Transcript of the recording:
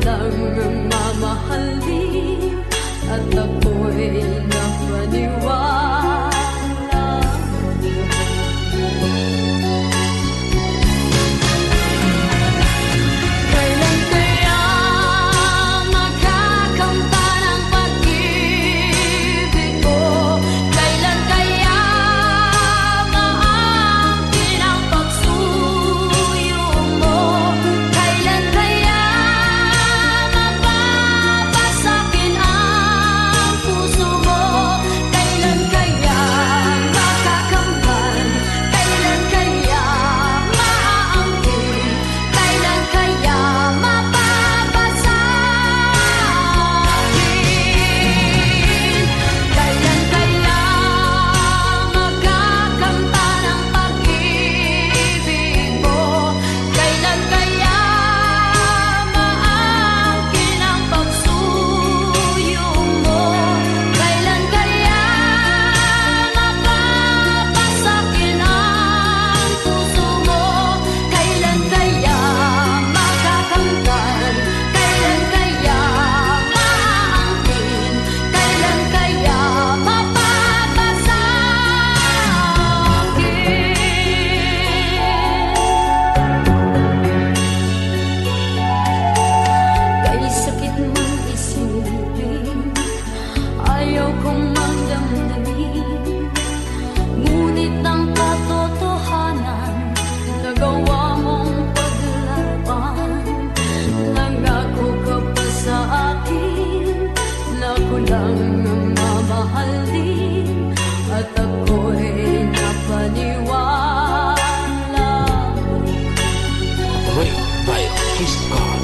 lang ang mamahalin at ako'y napaniwala. Kailan kaya makakamtan ang pag-ibig ko? Kailan kaya maangkin ang pagsuyo mo? Kailan kaya mapapasakin ang puso mo? Kailan kaya makakamtan? Kailan kaya maangkin? Kailan kaya mapapasakin? Kailan kaya makakamtan ang pag-ibig mo? Kailan kaya maangkin ang pagsuyo mo? Kailan kaya mapapasakin ang puso mo? Kailan kaya makakamtan? Kailan kaya maangkin? Kailan kaya mapapasakin? Kay sakit mong isipin, ayaw kong magdamdamin, ngunit ang katotohanan, nagawa mong paglaruan. Nangako ka pa sa akin na ako lang ang mamahalin at ako'y napaniwala. Great by Kiss God.